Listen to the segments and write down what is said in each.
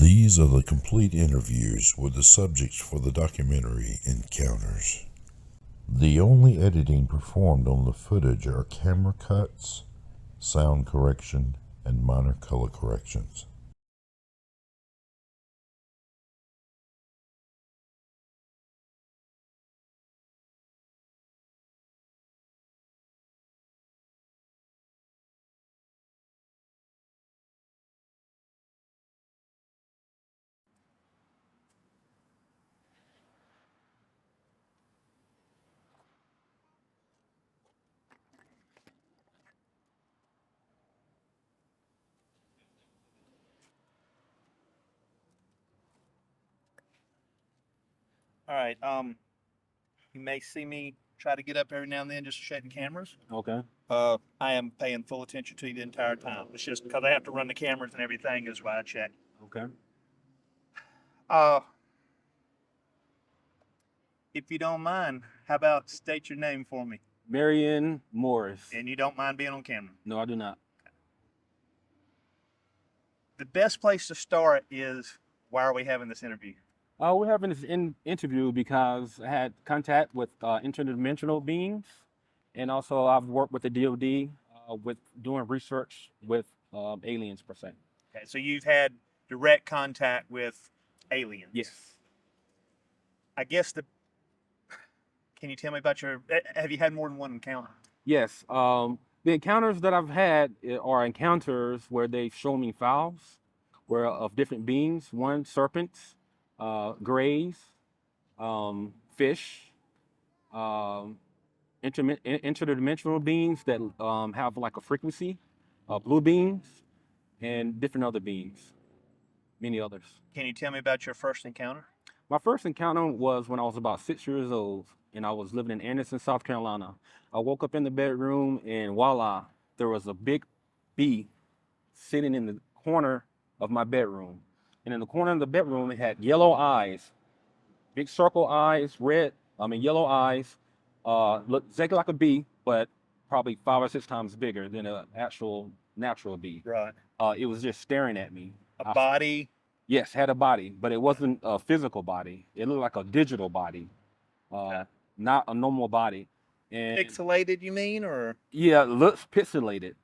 These are the complete interviews with the subjects for the documentary Encounters. The only editing performed on the footage are camera cuts, sound correction, and minor color corrections. All right. You may see me try to get up every now and then just to check the cameras. Okay. I am paying full attention to you the entire time. It's just because I have to run the cameras and everything is why I check. Okay. Uh, if you don't mind, how about state your name for me? Marion Morris. And you don't mind being on camera? No, I do not. The best place to start is why are we having this interview? We're having this interview because I had contact with interdimensional beings, and also I've worked with the DoD with doing research with aliens per se. Okay, so you've had direct contact with aliens. Yes. I guess can you tell me about have you had more than one encounter? Yes. The encounters that I've had are encounters where they've shown me files, where of different beings. One, serpents, grays, fish, interdimensional beings that have like a frequency, blue beings, and different other beings, many others. Can you tell me about your first encounter? My first encounter was when I was about 6 years old, and I was living in Anderson, South Carolina. I woke up in the bedroom, and voila, there was a big bee sitting in the corner of my bedroom. And in the corner of the bedroom, it had yellow eyes, big circle eyes, yellow eyes, looked exactly like a bee, but probably 5 or 6 times bigger than an actual natural bee. Right. It was just staring at me. A body? Yes, had a body, but it wasn't a physical body. It looked like a digital body, not a normal body. And Pixelated, you mean, or? yeah, it looks pixelated.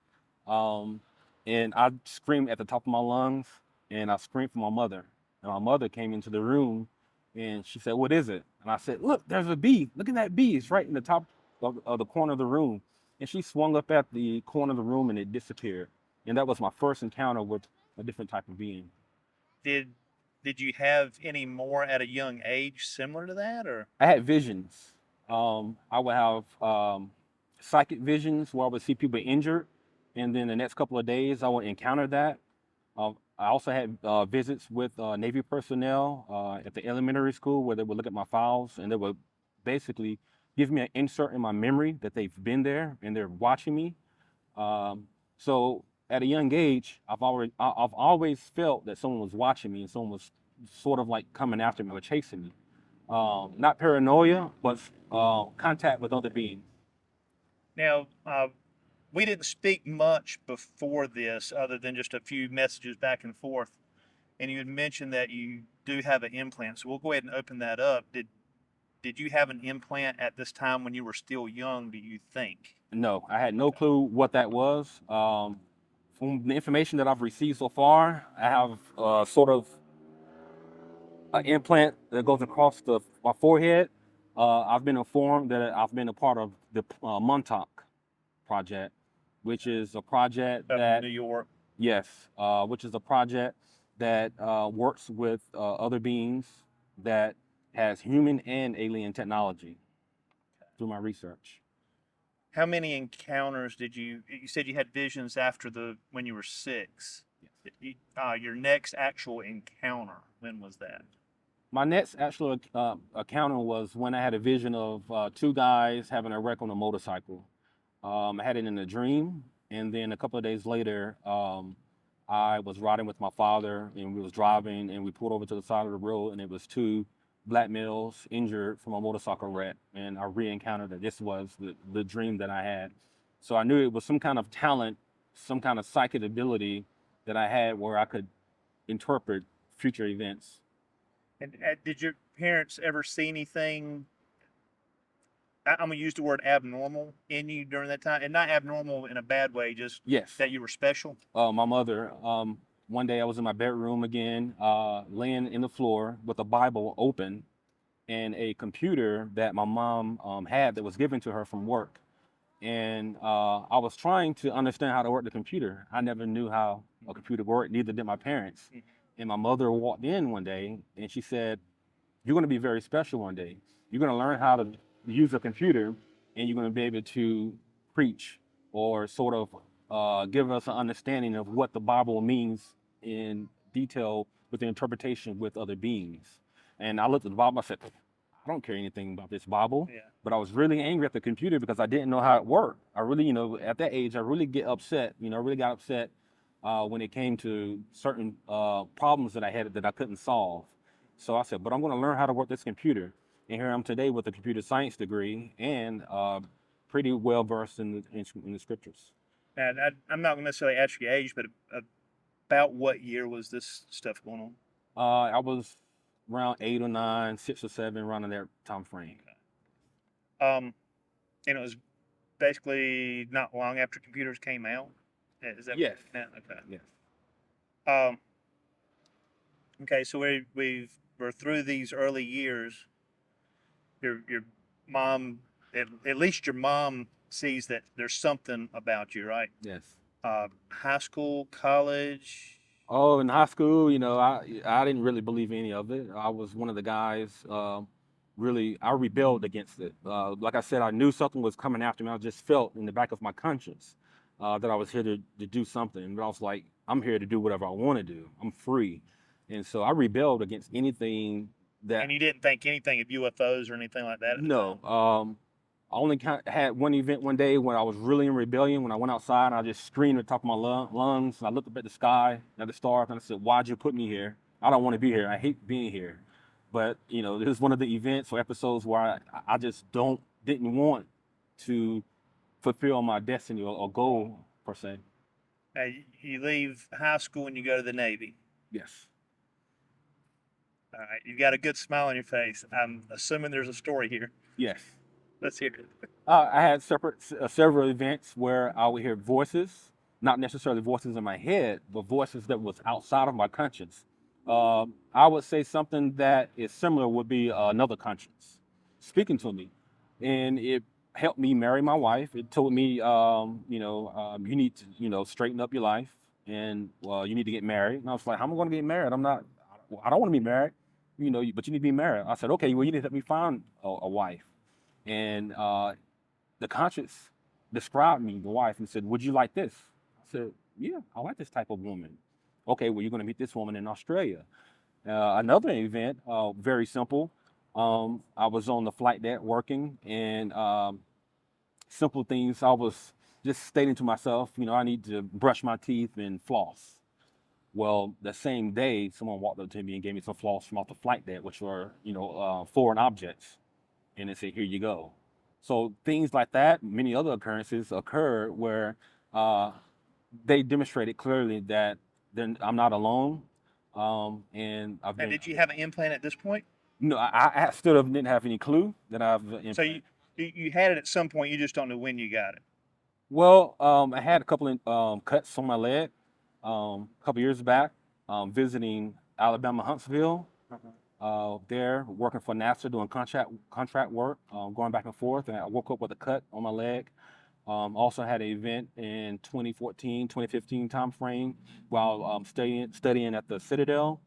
And I screamed at the top of my lungs, and I screamed for my mother. And my mother came into the room, and she said, "What is it?" And I said, "Look, there's a bee. Look at that bee. It's right in the top of the corner of the room." And she swung up at the corner of the room, and it disappeared. And that was my first encounter with a different type of being. Did you have any more at a young age similar to that, or? I had visions. I would have psychic visions where I would see people injured, and then the next couple of days I would encounter that. I also had visits with Navy personnel at the elementary school where they would look at my files and they would basically give me an insert in my memory that they've been there and they're watching me. So at a young age, I've always felt that someone was watching me and someone was sort of like coming after me or chasing me. Not paranoia, but contact with other beings. Now, we didn't speak much before this other than just a few messages back and forth. And you had mentioned that you do have an implant. So we'll go ahead and open that up. Did you have an implant at this time when you were still young, do you think? No, I had no clue what that was. From the information that I've received so far, I have sort of an implant that goes across my forehead. I've been informed that I've been a part of the Montauk project, which is a project that New York. Yes, which is a project that works with other beings that has human and alien technology through my research. How many encounters you said you had visions after when you were 6? Yes. Your next actual encounter, when was that? My next actual encounter was when I had a vision of 2 guys having a wreck on a motorcycle. I had it in a dream, and then a couple of days later, I was riding with my father, and we was driving, and we pulled over to the side of the road, and it was 2 black males injured from a motorcycle wreck, and I re-encountered that this was the dream that I had. So I knew it was some kind of talent, some kind of psychic ability that I had where I could interpret future events. And did your parents ever see anything? I'm gonna use the word abnormal in you during that time, and not abnormal in a bad way, just Yes. that you were special. My mother, one day I was in my bedroom again, laying in the floor with a Bible open and a computer that my mom had that was given to her from work. And I was trying to understand how to work the computer. I never knew how a computer worked, neither did my parents. And my mother walked in one day and she said, "You're going to be very special one day. You're going to learn how to use a computer and you're going to be able to preach or sort of give us an understanding of what the Bible means in detail with the interpretation with other beings." And I looked at the Bible, I said, "I don't care anything about this Bible." Yeah. But I was really angry at the computer because I didn't know how it worked. I really, at that age, I really get upset. I really got upset when it came to certain problems that I had that I couldn't solve. So I said, but I'm going to learn how to work this computer. And here I am today with a computer science degree and pretty well versed in the scriptures. And I'm not gonna necessarily ask your age, but about what year was this stuff going on? I was around 8 or 9, 6 or 7, around in that time frame. And it was basically not long after computers came out. Is that Yes. Yeah, okay. Yes. Okay, so we're through these early years. Your mom, at least your mom sees that there's something about you, right? Yes. High school, college. Oh, in high school, I didn't really believe any of it. I was one of the guys. Really, I rebelled against it. Like I said, I knew something was coming after me. I just felt in the back of my conscience that I was here to do something. But I was like, I'm here to do whatever I want to do. I'm free, and so I rebelled against anything that. And you didn't think anything of UFOs or anything like that at the time? No. I only had one event one day when I was really in rebellion. When I went outside, and I just screamed at the top of my lungs. And I looked up at the sky, at the stars, and I said, "Why'd you put me here? I don't want to be here. I hate being here." But this is one of the events or episodes where I just didn't want to fulfill my destiny or goal per se. Now, you leave high school and you go to the Navy. Yes. All right, you've got a good smile on your face. I'm assuming there's a story here. Yes. Let's hear it. I had several events where I would hear voices, not necessarily voices in my head, but voices that was outside of my conscience. I would say something that is similar would be another conscience speaking to me, and it helped me marry my wife. It told me, you need to, straighten up your life, and you need to get married. And I was like, how am I going to get married? I don't want to be married, but you need to be married. I said, okay, well, you need to help me find a wife. And the conscience described me, the wife, and said, would you like this? I said, yeah, I like this type of woman. Okay, well, you're going to meet this woman in Australia. Another event, very simple. I was on the flight deck working, and simple things. I was just stating to myself, I need to brush my teeth and floss. Well, the same day, someone walked up to me and gave me some floss from off the flight deck, which were, foreign objects. And they said, here you go. So things like that, many other occurrences occurred where they demonstrated clearly that I'm not alone. And I've Now, been. did you have an implant at this point? No, I still didn't have any clue that I've. So you had it at some point. You just don't know when you got it. Well, I had a couple of cuts on my leg a couple years back, visiting Alabama, Huntsville. There working for NASA doing contract work, going back and forth, and I woke up with a cut on my leg. Also had an event in 2014, 2015 time frame while studying at the Citadel.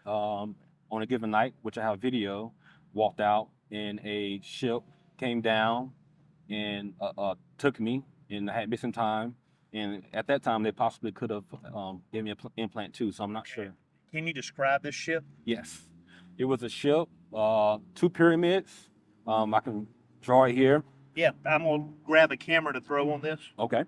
On a given night, which I have video, walked out and a ship came down and took me, and I had missing time. And at that time, they possibly could have given me an implant too, so I'm not sure. Can you describe this ship? Yes. It was a ship, 2 pyramids. I can draw it here. Yeah, I'm gonna grab a camera to throw on this. Okay.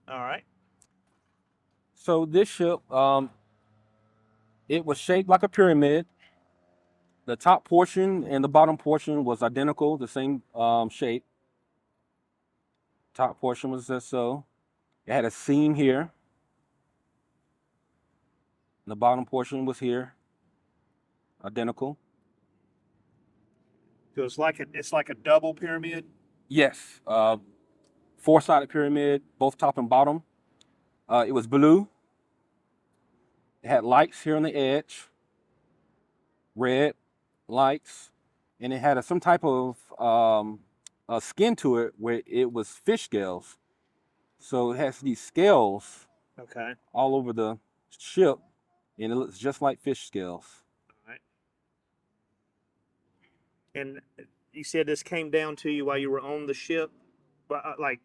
All right. So this ship, it was shaped like a pyramid. The top portion and the bottom portion was identical, the same shape. Top portion was just so. It had a seam here. The bottom portion was here, identical. So it's like a double pyramid. Yes, four-sided pyramid, both top and bottom. It was blue. It had lights here on the edge, red lights, and it had some type of a skin to it where it was fish scales. So it has these scales Okay. all over the ship, and it looks just like fish scales. All right. And you said this came down to you while you were on the ship, like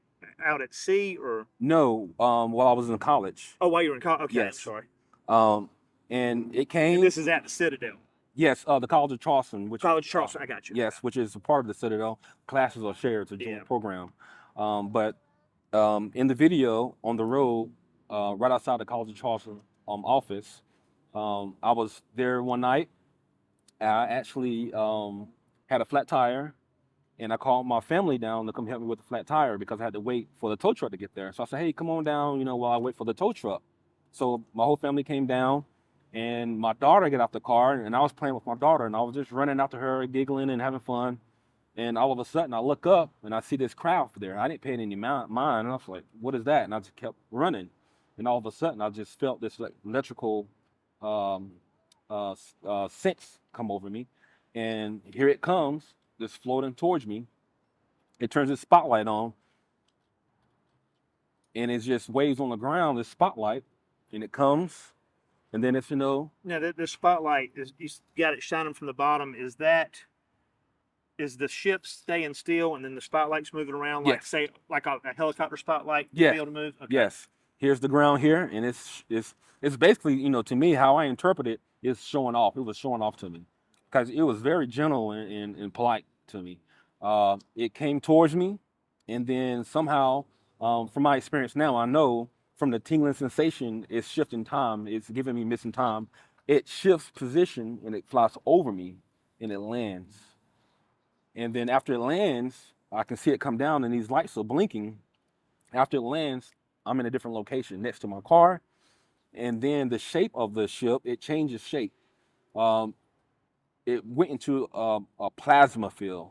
out at sea, or No, while I was in college. oh, while you were in college. Okay, Yes. I'm sorry. And it came. And this is at the Citadel. Yes, the College of Charleston, which College Charleston. I got you. yes, which is a part of the Citadel. Classes are shared, it's a joint program. But in the video on the road, right outside the College of Charleston office, I was there one night. I actually had a flat tire, and I called my family down to come help me with the flat tire because I had to wait for the tow truck to get there. So I said, hey, come on down, while I wait for the tow truck. So my whole family came down, and my daughter got out the car, and I was playing with my daughter, and I was just running after her, giggling and having fun. And all of a sudden, I look up, and I see this crowd there. I didn't pay any mind, and I was like, what is that? And I just kept running. And all of a sudden, I just felt this electrical sense come over me. And here it comes, just floating towards me. It turns its spotlight on, and it just waves on the ground, this spotlight, and it comes, and then it's, Now the spotlight is, you got it shining from the bottom. Is the ship staying still and then the spotlight's moving around, like Yes. say like a helicopter spotlight? Yeah. Be able to move. Okay. Yes. Here's the ground here, and it's basically, to me, how I interpret it is showing off. It was showing off to me because it was very gentle and polite to me. It came towards me, and then somehow, from my experience now, I know from the tingling sensation, it's shifting time. It's giving me missing time. It shifts position, and it flies over me, and it lands. And then after it lands, I can see it come down, and these lights are blinking. After it lands, I'm in a different location next to my car. And then the shape of the ship, it changes shape. It went into a plasma field.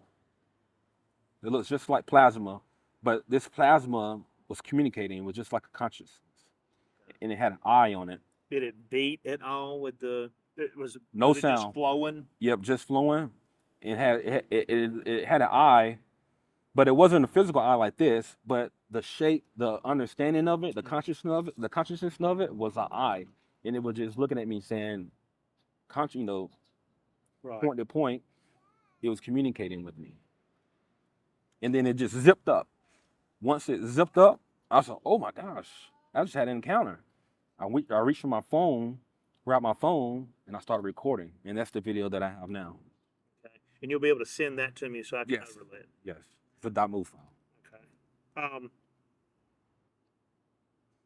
It looks just like plasma, but this plasma was communicating. It was just like a consciousness. And it had an eye on it. Did it beat at all with the? It was No was it sound. just flowing. Yep, just flowing. It had an eye, but it wasn't a physical eye like this. But the shape, the understanding of it, the consciousness of it was an eye, and it was just looking at me saying, Right. point to point, it was communicating with me. And then it just zipped up. Once it zipped up, I was like, oh my gosh, I just had an encounter. I reached for my phone, grabbed my phone, and I started recording. And that's the video that I have now. Okay. And you'll be able to send that to me so I can Yes. overlay it. Yes, it's a .mov file. Okay.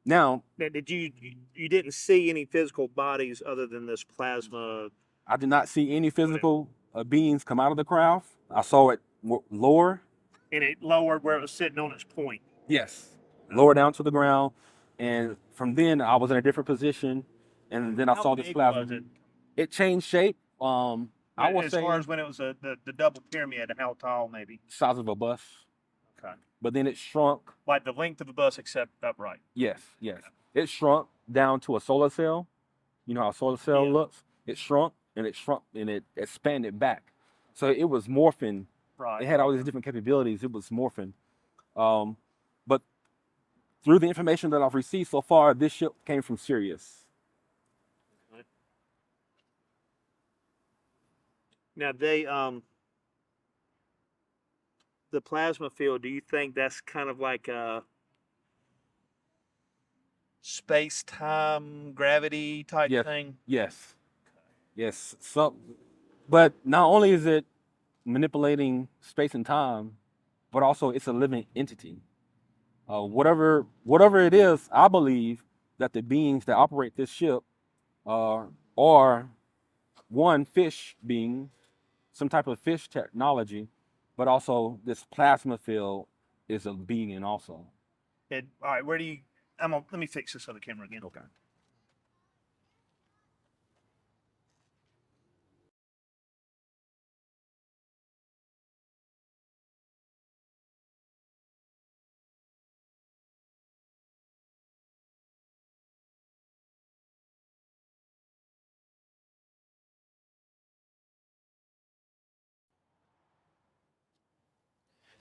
Now, Now, you didn't see any physical bodies other than this plasma? I did not see any physical beings come out of the craft. I saw it lower. And it lowered where it was sitting on its point. Yes. Lower down to the ground. And from then, I was in a different position. And then I How saw this big plasma. was it? It changed shape. I would As say far as when it was the double pyramid, how tall maybe? size of a bus. Okay. But then it shrunk. Like the length of a bus except upright. Yes. It shrunk down to a solar cell. You know how a solar cell looks? It shrunk and it expanded back. So it was morphing. Right. It had all these different capabilities. It was morphing. But through the information that I've received so far, this ship came from Sirius. Now they the plasma field, do you think that's kind of like a space-time gravity type thing? Yes. So, but not only is it manipulating space and time, but also it's a living entity. Whatever it is, I believe that the beings that operate this ship are one fish being, some type of fish technology, but also this plasma field is a being also. All right, where do you? Let me fix this other camera again. Okay.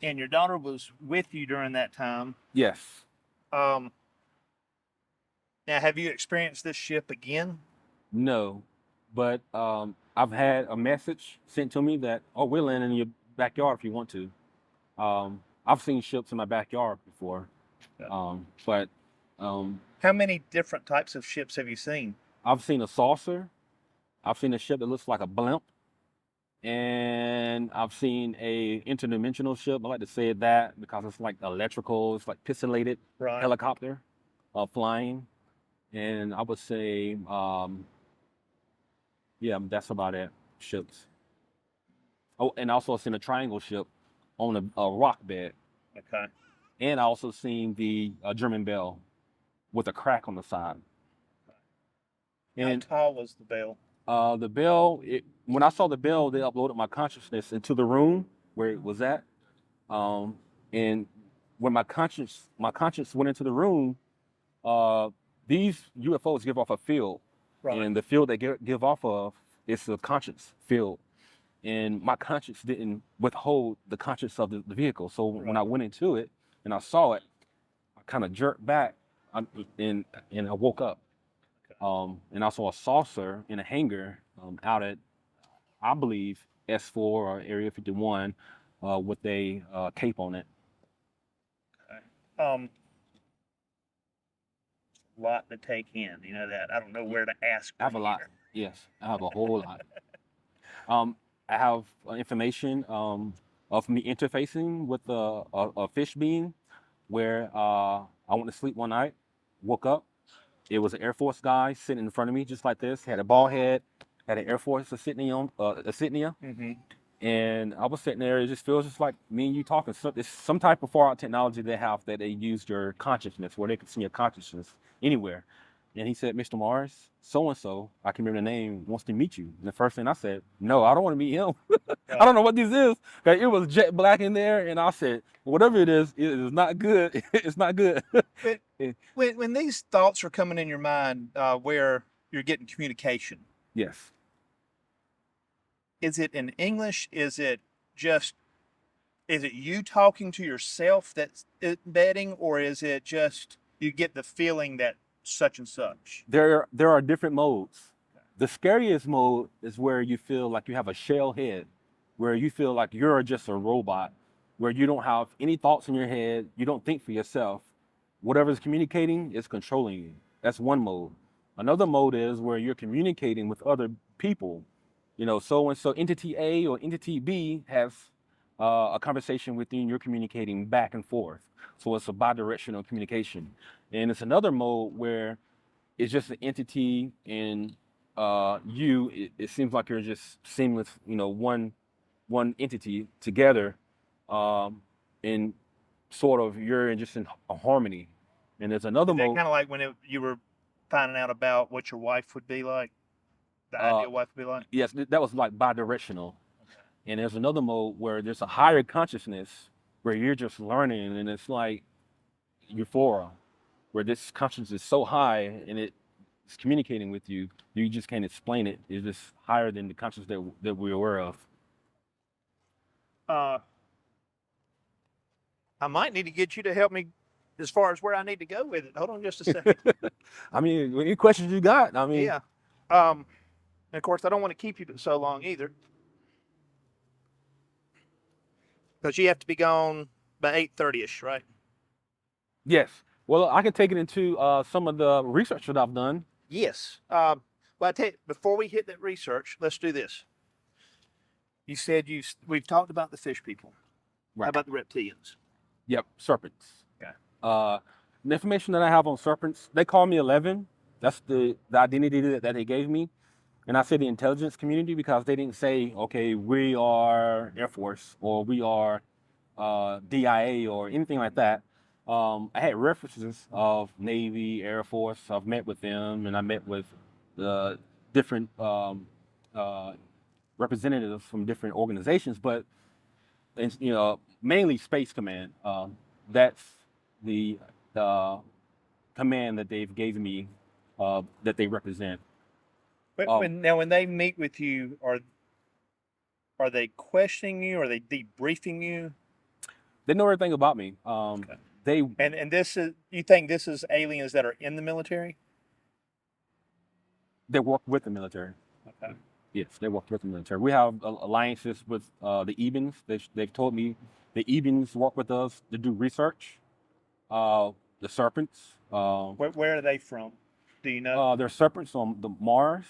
And your daughter was with you during that time. Yes. Now, have you experienced this ship again? No, but I've had a message sent to me that, oh, we're landing in your backyard if you want to. I've seen ships in my backyard before, but How many different types of ships have you seen? I've seen a saucer. I've seen a ship that looks like a blimp, and I've seen a interdimensional ship. I like to say that because it's like electrical. It's like pistollated Right. helicopter flying, and I would say, yeah, that's about it. Ships. Oh, and I also seen a triangle ship on a rock bed, Okay. and I also seen the German Bell with a crack on the side. And how tall was the bell? the bell, when I saw the bell, they uploaded my consciousness into the room where it was at. And when my conscience went into the room, these UFOs give off a field, Right. and the field they give off of is the conscience field. And my conscience didn't withhold the conscience of the vehicle. So when I went into it and I saw it, I kind of jerked back, and I woke up. And I saw a saucer in a hangar out at, I believe, S4 or Area 51 with a cape on it. A lot to take in. You know that. I don't know where to ask. I have a lot. Yes, I have a whole lot. I have information of me interfacing with a fish being where I went to sleep one night, woke up. It was an Air Force guy sitting in front of me just like this. Had a bald head, had an Air Force insignia, and I was sitting there. It just feels just like me and you talking. So it's some type of far out technology they have that they use your consciousness, where they can see your consciousness anywhere. And he said, "Mr. Morris, so and so, I can remember the name, wants to meet you." And the first thing I said, "No, I don't want to meet him. I don't know what this is." Okay, it was jet black in there, and I said, "Whatever it is not good. It's not good." When these thoughts are coming in your mind, where you're getting communication, Yes. is it in English? Is it you talking to yourself that's embedding, or is it just you get the feeling that such and such? There are different modes. The scariest mode is where you feel like you have a shell head, where you feel like you're just a robot, where you don't have any thoughts in your head, you don't think for yourself. Whatever's communicating is controlling you. That's one mode. Another mode is where you're communicating with other people. You know, so and so entity A or entity B has a conversation with you, and you're communicating back and forth. So it's a bi-directional communication. And it's another mode where it's just an entity and it seems like you're just seamless, you know, one entity together, and sort of you're just in a harmony. And there's another mode. Kind of like when you were finding out about what your wife would be like, the ideal wife would be like? Yes, that was like bi-directional. And there's another mode where there's a higher consciousness where you're just learning, and it's like euphoria, where this consciousness is so high and it's communicating with you, you just can't explain it. It's just higher than the consciousness that we're aware of. I might need to get you to help me as far as where I need to go with it. Hold on just a second. I mean, any questions you got? I mean, yeah. And of course, I don't want to keep you so long either, because you have to be gone by 8:30ish, right? Yes. Well, I can take it into some of the research that I've done. Yes. Well, I tell you, before we hit that research, let's do this. You said we've talked about the fish people. Right. How about the reptilians? Yep, serpents. Okay. The information that I have on serpents, they call me 11. That's the identity that they gave me. And I say the intelligence community because they didn't say, okay, we are Air Force or we are DIA or anything like that. I had references of Navy, Air Force. I've met with them, and I met with the different representatives from different organizations, but mainly Space Command. That's the command that they've gave me that they represent. But when they meet with you, are they questioning you? Are they debriefing you? They know everything about me. Okay. They And this is, you think this is aliens that are in the military? they work with the military. Okay. Yes, they work with the military. We have alliances with the Ebens. They've told me the Ebens work with us to do research. The serpents. Where are they from? Do you know? They're serpents on the Mars.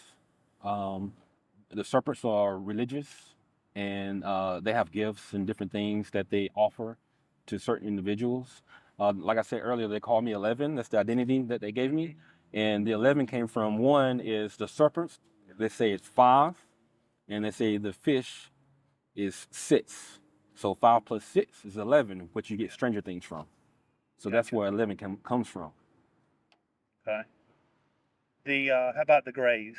The serpents are religious, and they have gifts and different things that they offer to certain individuals. Like I said earlier, they call me 11. That's the identity that they gave me. And the 11 came from, one is the serpents. They say it's 5, and they say the fish is 6. So 5 plus 6 is 11, which you get Stranger Things from. So that's where 11 comes from. Okay. How about the Greys?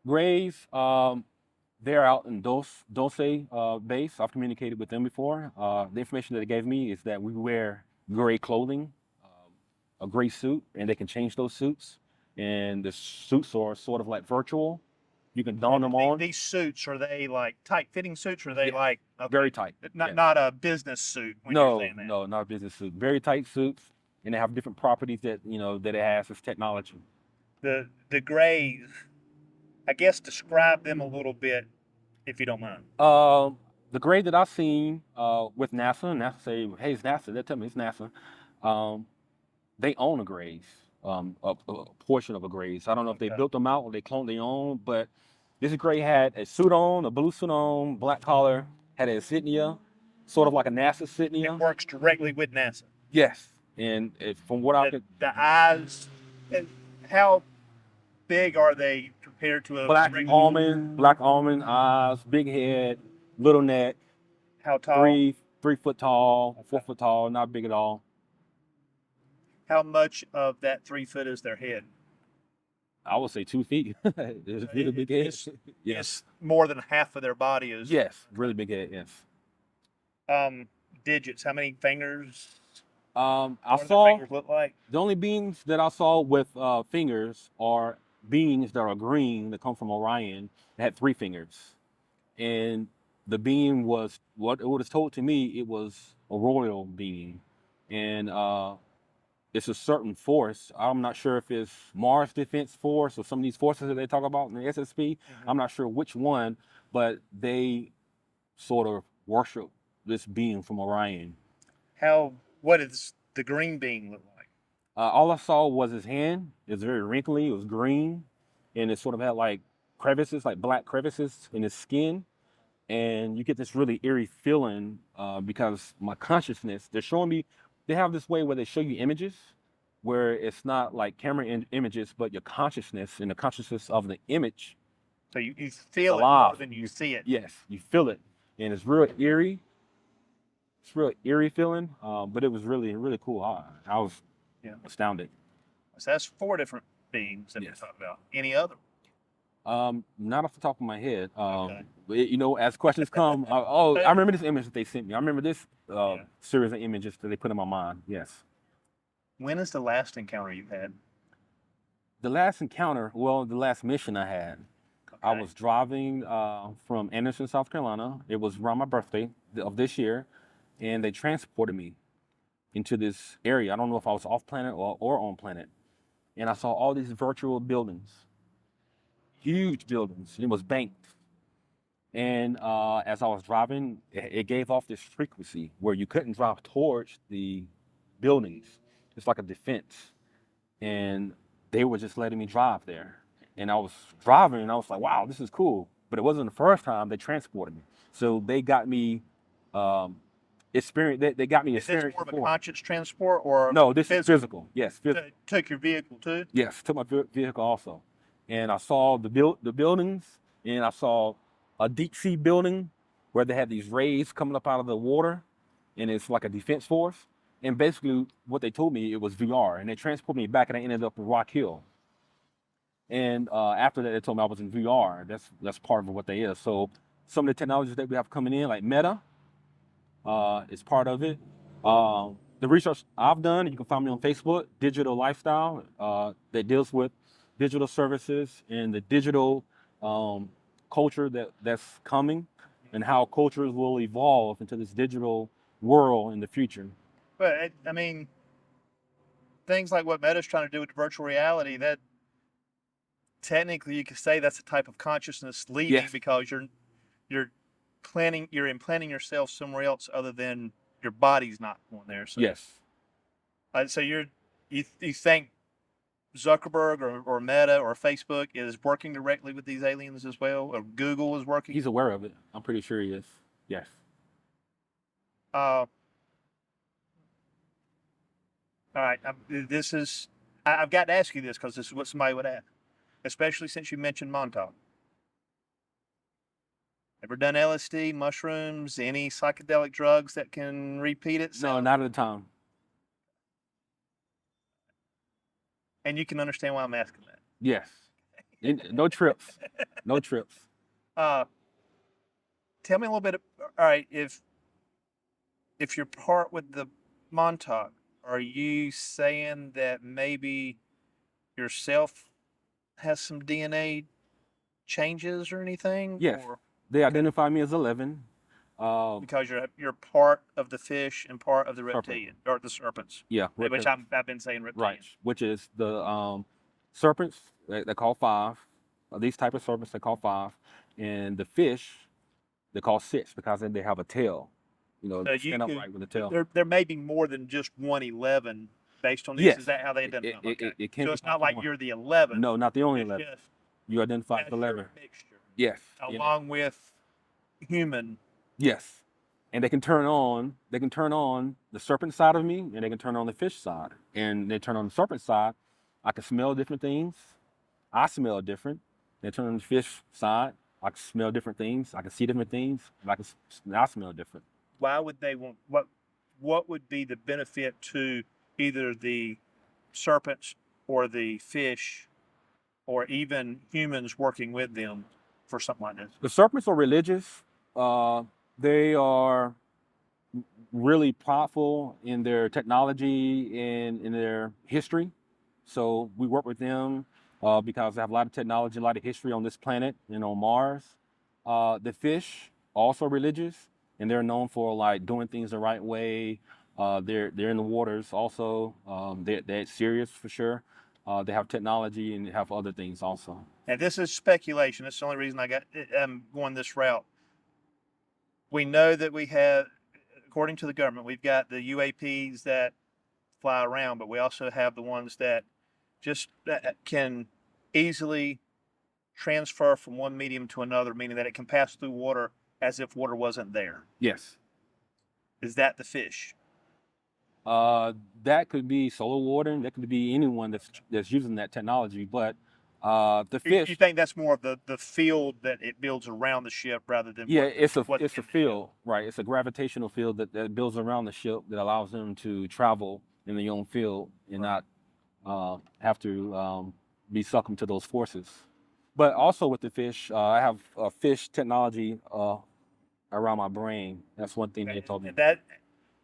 Grays, they're out in Dulce base. I've communicated with them before. The information that they gave me is that we wear gray clothing, a gray suit, and they can change those suits. And the suits are sort of like virtual. You can don them on. These suits, are they like tight-fitting suits, or are they like okay, very tight? Not a business suit. When you're saying that. No, not a business suit. Very tight suits, and they have different properties that that it has as technology. The Greys, I guess describe them a little bit, if you don't mind. The gray that I've seen with NASA, NASA say, hey, it's NASA. They tell me it's NASA. They own a Grays, a portion of a Grays. I don't know if they built them out or they cloned their own, but this Gray had a suit on, a blue suit on, black collar, had an insignia, sort of like a NASA insignia. It works directly with NASA. Yes, and from what I could, the eyes, how big are they compared to a black almond eyes, big head, little neck. How tall? 3 foot tall, 4 foot tall, not big at all. How much of that 3 foot is their head? I would say 2 feet. It's a really big head. Yes. More than half of their body is. Yes, really big head. Yes. Digits. How many fingers? I what saw. do the fingers look like? The only beings that I saw with fingers are beings that are green that come from Orion that had 3 fingers, and the being was what it was told to me. It was a royal being, and it's a certain force. I'm not sure if it's Mars Defense Force or some of these forces that they talk about in the SSP. Mm-hmm. I'm not sure which one, but they sort of worship this being from Orion. What does the green being look like? All I saw was his hand. It was very wrinkly. It was green, and it sort of had like crevices, like black crevices in his skin. And you get this really eerie feeling because my consciousness, they're showing me. They have this way where they show you images where it's not like camera images, but your consciousness and the consciousness of the image. So you feel it more than you see it. Yes, you feel it. And it's real eerie. It's real eerie feeling, but it was really, really cool. I was astounded. So that's 4 different beings that we talked about. Any other? Not off the top of my head. Okay. As questions come, I remember this image that they sent me. I remember this series of images that they put in my mind. Yes. When is the last encounter you've had? The last encounter, the last mission I had. Okay. I was driving from Anderson, South Carolina. It was around my birthday of this year, and they transported me into this area. I don't know if I was off planet or on planet, and I saw all these virtual buildings. Huge buildings. It was banked. And as I was driving, it gave off this frequency where you couldn't drive towards the buildings. It's like a defense. And they were just letting me drive there. And I was driving and I was like, wow, this is cool. But it wasn't the first time they transported me. So they got me experience. They got me Is this experience more of a before. conscious transport or No, this is physical. Yes, Took your vehicle too? yes, took my vehicle also, and I saw the buildings, and I saw a deep sea building where they had these rays coming up out of the water, and it's like a defense force. And basically, what they told me, it was VR, and they transported me back, and I ended up in Rock Hill. And after that, they told me I was in VR. That's part of what they is. So some of the technologies that we have coming in, like Meta, is part of it. The research I've done, you can find me on Facebook, Digital Lifestyle, that deals with digital services and the digital culture that's coming, and how cultures will evolve into this digital world in the future. But I mean, things like what Meta's trying to do with virtual reality, that technically you could say that's a type of consciousness leaving, Yes. because you're implanting yourself somewhere else other than your body's not going there. So Yes. so you think Zuckerberg or Meta or Facebook is working directly with these aliens as well, or Google is working? He's aware of it. I'm pretty sure he is. Yes. All right. I've got to ask you this because this is what somebody would ask, especially since you mentioned Montauk. Ever done LSD, mushrooms, any psychedelic drugs that can repeat itself? No, not at the time. And you can understand why I'm asking that. Yes. No trips. No trips. Tell me a little bit. All right, if you're part with the Montauk, are you saying that maybe yourself has some DNA changes or anything? Yes. Or They identify me as 11. because you're part of the fish and part of the reptilian or the serpents, Yeah. which I've been saying reptilian. Right. Which is the serpents, they call 5. These type of serpents, they call 5. And the fish, they call 6 because then they have a tail. You know, So stand upright with a tail. there may be more than just 111 based on these. Yes. Is that how they identify them? Okay. It can So be it's not like more. you're the 11. No, not the only It's 11. just You identify as that's your 11. mixture, Yes. Yeah. along with human. Yes. And they can turn on the serpent side of me, and they can turn on the fish side. And they turn on the serpent side, I can smell different things. I smell different. They turn on the fish side, I can smell different things. I can see different things. And I smell different. Why would they want what would be the benefit to either the serpents or the fish or even humans working with them for something like this? The serpents are religious. They are really prideful in their technology and in their history. So we work with them because they have a lot of technology, a lot of history on this planet and on Mars. The fish also religious, and they're known for like doing things the right way. They're in the waters also. They're serious for sure. They have technology and they have other things also. And this is speculation. That's the only reason I'm going this route. We know that we have, according to the government, we've got the UAPs that fly around, but we also have the ones that just can easily transfer from one medium to another, meaning that it can pass through water as if water wasn't there. Yes. Is that the fish? That could be solar water. That could be anyone that's using that technology. But the fish. You think that's more of the field that it builds around the ship rather than it's a what's in the field, right? It's a gravitational field that builds around the ship that allows them to travel in their own field and not have to be succumbed to those forces. But also with the fish, I have fish technology around my brain. That's one thing they told me. All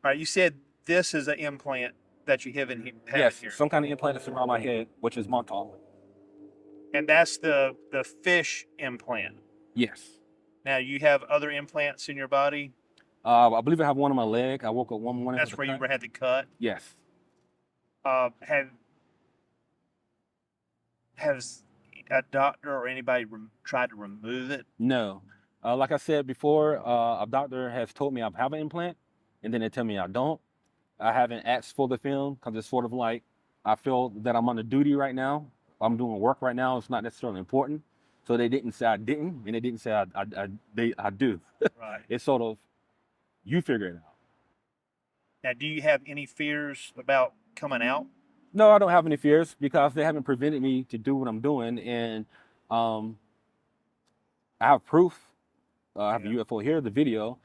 right, you said this is an implant that you have in here. Yes, some kind of implant that's around my head, which is Montauk. And that's the fish implant. Yes. Now you have other implants in your body. I believe I have one on my leg. I woke up one morning. That's where you had the cut. Yes. Has a doctor or anybody tried to remove it? No. Like I said before, a doctor has told me I have an implant, and then they tell me I don't. I haven't asked for the film because it's sort of like I feel that I'm on duty right now. I'm doing work right now. It's not necessarily important. So they didn't say I didn't, and they didn't say I do. Right. It's sort of, you figure it out. Now, do you have any fears about coming out? No, I don't have any fears because they haven't prevented me to do what I'm doing, and um, I have proof. I have a Yeah. UFO here, the video,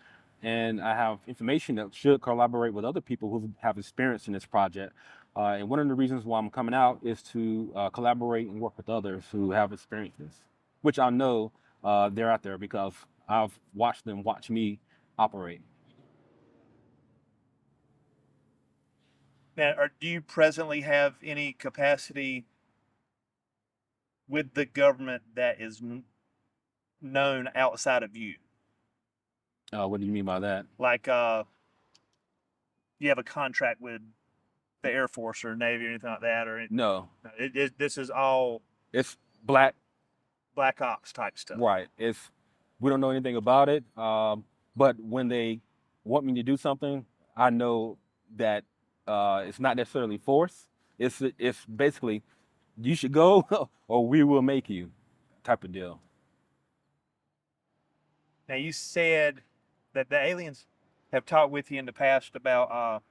and I have information that should collaborate with other people who have experience in this project. And one of the reasons why I'm coming out is to collaborate and work with others who have experiences, which I know they're out there because I've watched them watch me operate. Now, do you presently have any capacity with the government that is known outside of you? What do you mean by that? Like, you have a contract with the Air Force or Navy or anything like that, or No, this is all it's black. black ops type stuff. Right. We don't know anything about it. But when they want me to do something, I know that it's not necessarily force. It's basically you should go or we will make you type of deal. Now, you said that the aliens have talked with you in the past about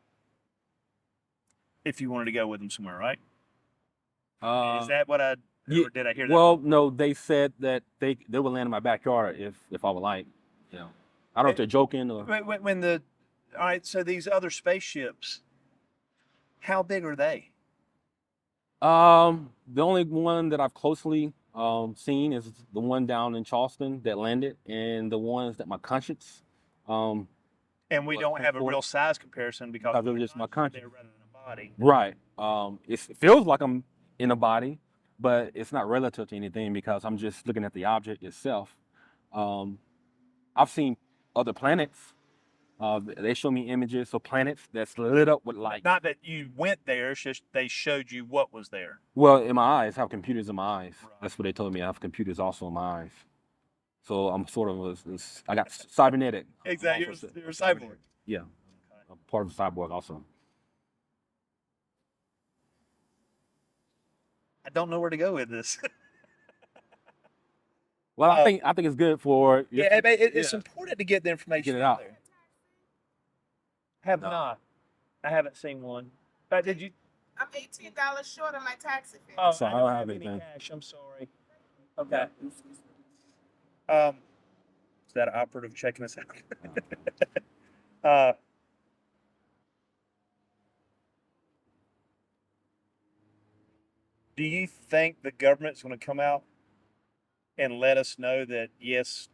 if you wanted to go with them somewhere, right? Is that what or did I hear that Well, wrong? no, they said that they would land in my backyard if I would like. You know, I don't know if they're joking or. When all right, so these other spaceships, how big are they? The only one that I've closely seen is the one down in Charleston that landed, and the ones that my conscience. And we don't have a real size comparison because it was just my conscience. they're rather than a body. Right. It feels like I'm in a body, but it's not relative to anything because I'm just looking at the object itself. I've seen other planets. They show me images of planets that's lit up with light. Not that you went there; it's just they showed you what was there. Well, in my eyes, I have computers in my eyes. Right. That's what they told me. I have computers also in my eyes. So I'm sort of I got cybernetic. Exactly, you're a cyborg. Yeah, I'm part of the cyborg also. I don't know where to go with this. Well, I think it's good for it's important to get the information Get it out. there. Have No. not. I haven't seen one. But did you? I'm $18 short on my taxi fare. Oh, So I I don't don't have have any anything. cash. I'm sorry. Okay. Yeah. Is that an operative checking us out? Do you think the government's going to come out and let us know that yes,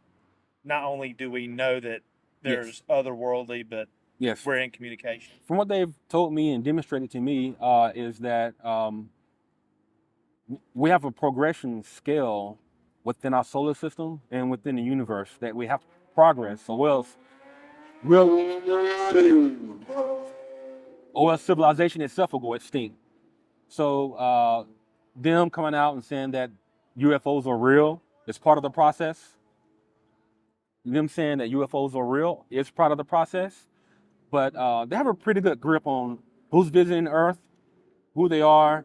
not only do we know that there's otherworldly, but Yes. we're in communication? From what they've told me and demonstrated to me, is that we have a progression scale within our solar system and within the universe that we have to progress, or else civilization itself will go extinct. So them coming out and saying that UFOs are real is part of the process. Them saying that UFOs are real is part of the process. But they have a pretty good grip on who's visiting Earth, who they are,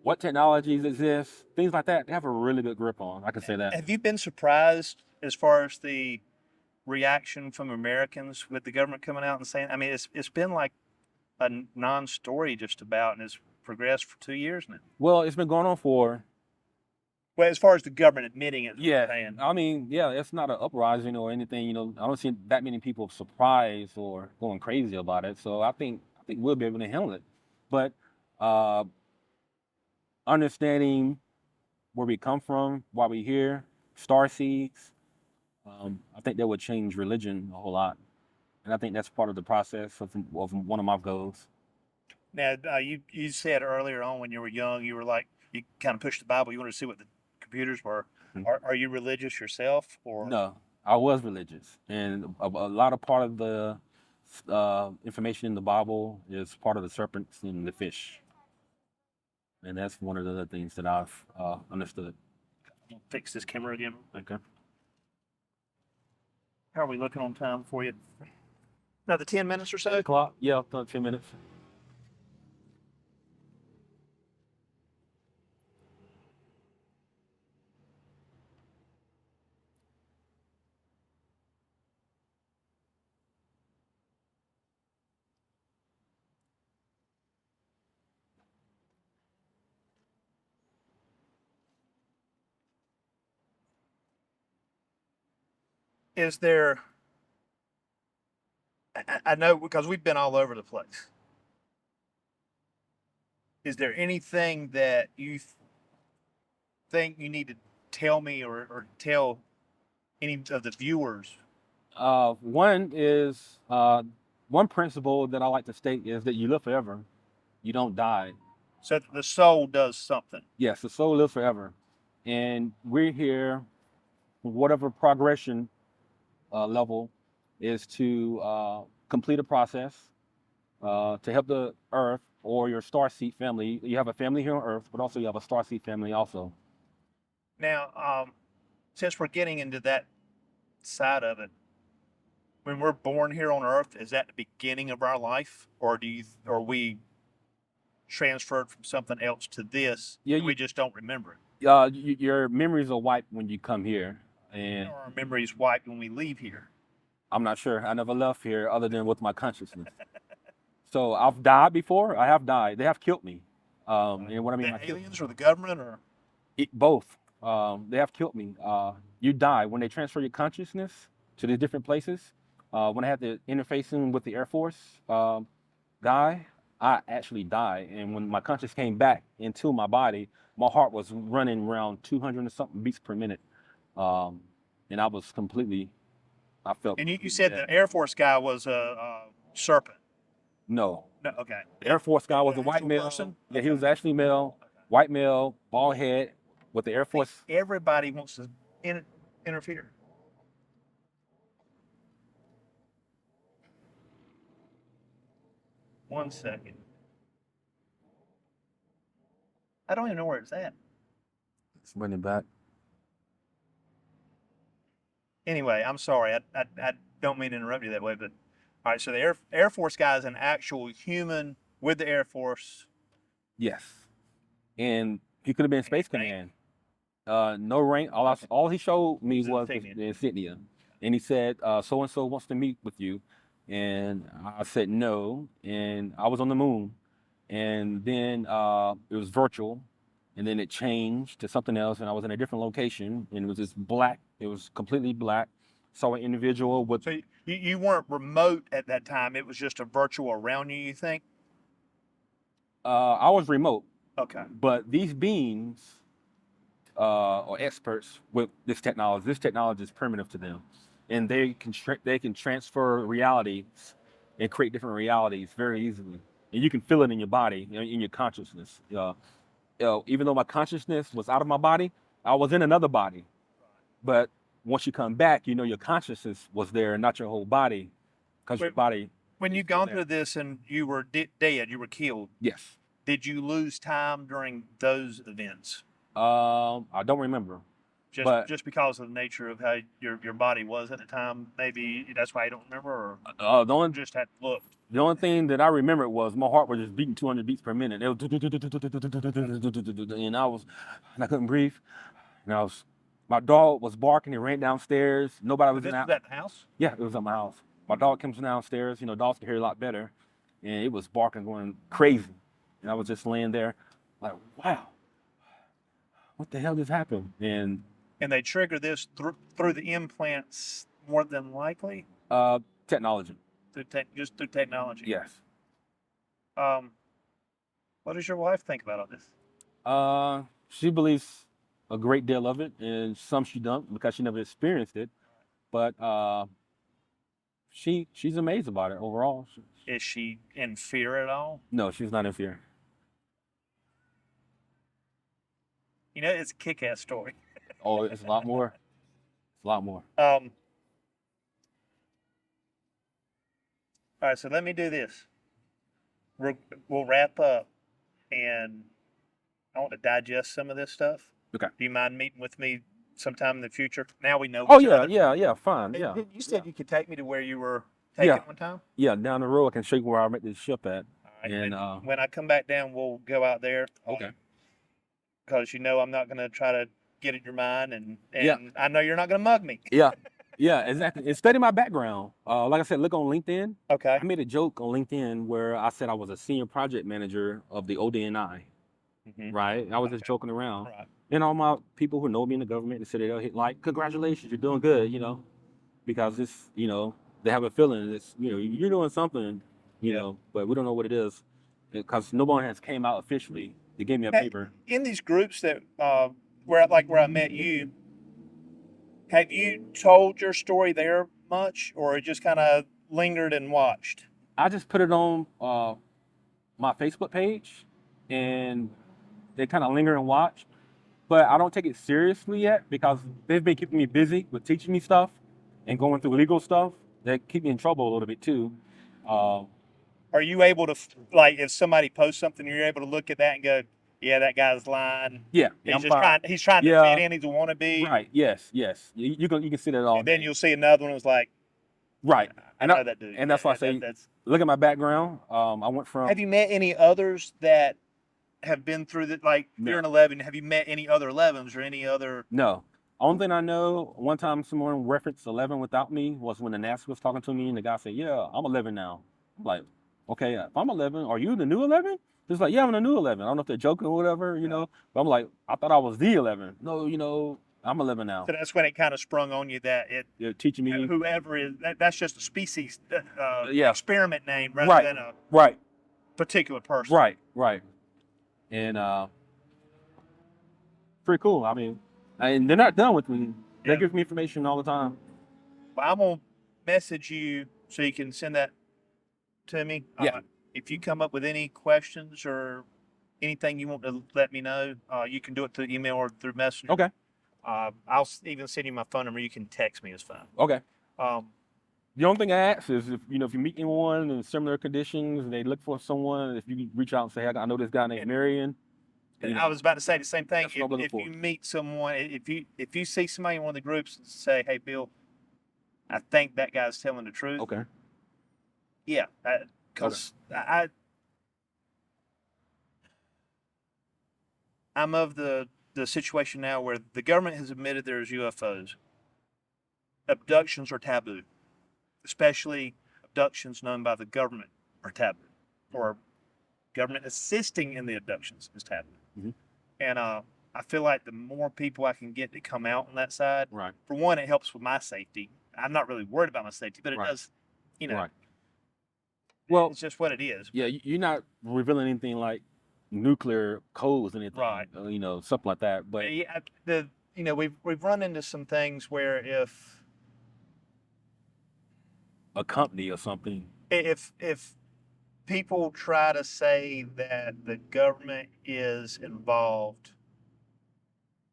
what technologies exist, things like that. They have a really good grip on. I can say that. Have you been surprised as far as the reaction from Americans with the government coming out and saying? I mean, it's been like a non-story just about, and it's progressed for 2 years now. Well, it's been going on for. Well, as far as the government admitting it, Yeah, saying, I mean, yeah, it's not an uprising or anything. You know, I don't see that many people surprised or going crazy about it. So I think we'll be able to handle it. But understanding where we come from, why we're here, star seeds, I think that would change religion a whole lot. And I think that's part of the process of one of my goals. now you said earlier on when you were young, you were like you kind of pushed the Bible. You wanted to see what the computers were. Mhm. Are you religious yourself, or No, I was religious, and a lot of part of the information in the Bible is part of the serpents and the fish, and that's one of the other things that I've understood. fix this camera again? Okay. How are we looking on time for you? Another 10 minutes or so? Clock? Yeah, about 10 minutes. Is there? I know because we've been all over the place. Is there anything that you think you need to tell me or tell any of the viewers? One is one principle that I like to state is that you live forever, you don't die. So that the soul does something. Yes, the soul lives forever, and we're here, whatever progression level is to complete a process to help the Earth or your starseed family. You have a family here on Earth, but also you have a starseed family also. Now, since we're getting into that side of it, when we're born here on Earth, is that the beginning of our life, or are we transferred from something else to this? Yeah, and we just don't remember it. Your memories are wiped when you come here, and Or our memories wiped when we leave here. I'm not sure. I never left here other than with my consciousness. So I've died before. I have died. They have killed me. And what I mean, The aliens or the government or both. They have killed me. You die when they transfer your consciousness to these different places. When I had the interfacing with the Air Force guy, I actually died. And when my conscious came back into my body, my heart was running around 200 and something beats per minute. And I was completely, I felt. And you said dead. the Air Force guy was a serpent. No. No, okay. The Air Force guy was a white Actual male. person? Yeah, he was actually male, white male, bald head, with the Air Force. Everybody wants to interfere. One second. I don't even know where it's at. It's running back. Anyway, I'm sorry. I don't mean to interrupt you that way, but all right. So the Air Force guy is an actual human with the Air Force. Yes. And he could have been in Space Command. No rank. All he showed me was the insignia. And he said, so and so wants to meet with you. And I said no. And I was on the moon. And then it was virtual. And then it changed to something else. And I was in a different location. And it was just black. It was completely black. Saw an individual with. So you weren't remote at that time. It was just a virtual around you, you think? I was remote. Okay. But these beings are experts with this technology. This technology is primitive to them, and they can transfer realities and create different realities very easily. And you can feel it in your body, in your consciousness. Even though my consciousness was out of my body, I was in another body. But once you come back, your consciousness was there, and not your whole body, because your body. When you gone through this and you were dead, you were killed. Yes. Did you lose time during those events? I don't remember. Just because of the nature of how your body was at the time, maybe that's why you don't remember, or the only just had looked. The only thing that I remember was my heart was just beating 200 beats per minute. It was, and I couldn't breathe. And my dog was barking. It ran downstairs. Nobody was in at the house. Yeah, it was at my house. My dog comes downstairs. Dogs can hear a lot better, and it was barking, going crazy. And I was just laying there, like, wow, what the hell just happened? And they trigger this through the implants more than likely. Technology. Just through technology. Yes. What does your wife think about all this? She believes a great deal of it, and some she don't because she never experienced it. But she's amazed about it overall. Is she in fear at all? No, she's not in fear. It's a kick-ass story. Oh, it's a lot more. It's a lot more. All right, so let me do this. We'll wrap up, and I want to digest some of this stuff. Okay. Do you mind meeting with me sometime in the future? Now we know. Oh yeah, fine. Yeah. You said you could take me to where you were taking one time. Yeah, down the road I can show you where I met this ship at. All right, and when I come back down, we'll go out there. Okay. Because I'm not going to try to get at your mind, and Yeah. I know you're not going to mug me. Yeah, exactly. And study my background. Like I said, look on LinkedIn. Okay. I made a joke on LinkedIn where I said I was a senior project manager of the ODNI. Mm-hmm. Right? I was just joking around. Right. And all my people who know me in the government, they said they'll hit like, congratulations, you're doing good, because it's, you know, they have a feeling it's, you know, you're doing something, you Yeah. know, but we don't know what it is because no one has came out officially. They gave me a Hey, paper. in these groups that where I met you, have you told your story there much, or just kind of lingered and watched? I just put it on my Facebook page, and they kind of linger and watch. But I don't take it seriously yet because they've been keeping me busy with teaching me stuff and going through legal stuff that keep me in trouble a little bit too. Uh, Are you able to like if somebody posts something, you're able to look at that and go, "Yeah, that guy's lying. yeah, He's I'm just fine. he's trying to Yeah. fit in. He's a wannabe." Right. Yes. Yes. You can see that all And then day. you'll see another one that's like, Right. "I And know that dude." and that's why I say That's. look at my background. I went from Have you met any others that have been through that? Like No. you're an 11. Have you met any other 11s or any other? no. Only thing I know, one time someone referenced 11 without me was when the NASA was talking to me, and the guy said, "Yeah, I'm 11 now." I'm like, okay, if I'm 11, are you the new 11? He's like, "Yeah, I'm the new 11." I don't know if they're joking or whatever, you know. But I'm like, I thought I was the 11. No, you know, I'm 11 now. So that's when it kind of sprung on you that They're teaching me. whoever is that's just a species Yeah. experiment name rather Right. than a Right. particular person. Right. Right. And pretty cool. I mean, and they're not done with me. They Yeah. give me information all the time. But I'm gonna message you so you can send that to me. Yeah. If you come up with any questions or anything you want to let me know, you can do it through email or through Messenger. Okay. I'll even send you my phone number. You can text me. It's fine. Okay. Um, The only thing I ask is if you know if you meet anyone in similar conditions and they look for someone, if you can reach out and say, I know this guy named Marion. and I was about to say the same thing. That's what I'm looking If for. you meet someone, if you see somebody in one of the groups and say, "Hey, Bill, I think that guy's telling the truth." Okay. Yeah, because I'm of the situation now where the government has admitted there's UFOs. Abductions are taboo, especially abductions known by the government are taboo, or government assisting in the abductions is taboo. Mhm. And I feel like the more people I can get to come out on that side, Right. for one, it helps with my safety. I'm not really worried about my safety, but it Right. does, you know. Right. Well, It's just what it is. yeah, you're not revealing anything like nuclear codes, anything, Right. You know, something like that. But Yeah, we've run into some things where a company or something. if people try to say that the government is involved,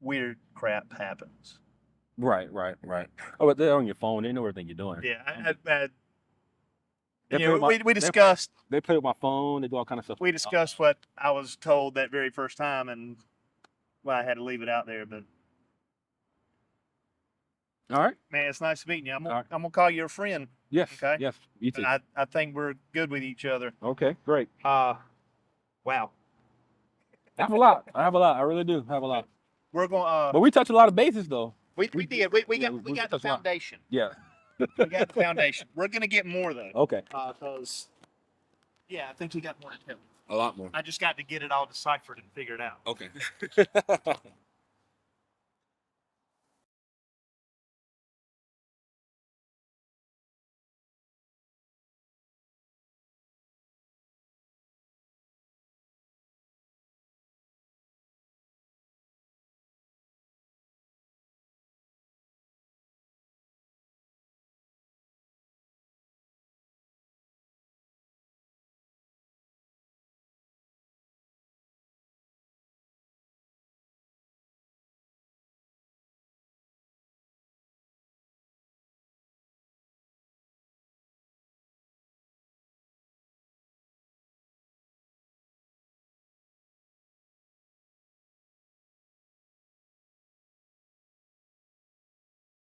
weird crap happens. Right. Right. Right. Oh, but they're on your phone. They know everything you're doing. Yeah, They you play know, with my- we discussed They play with my phone. They do all kind of stuff. we discussed what I was told that very first time, and well, I had to leave it out there. But All right. man, it's nice meeting you. I'm All right. gonna call you a friend. Yes. Okay. Yes. You too. And I think we're good with each other. Okay. Great. Wow. I have a lot. I have a lot. I really do have a lot. We're going. But we touch a lot of bases, though. We did. We yeah, got we the touched a lot. foundation. Yeah. We got the foundation. We're gonna get more though. Okay. Because yeah, I think we got more to tell. A lot more. I just got to get it all deciphered and figured out. Okay.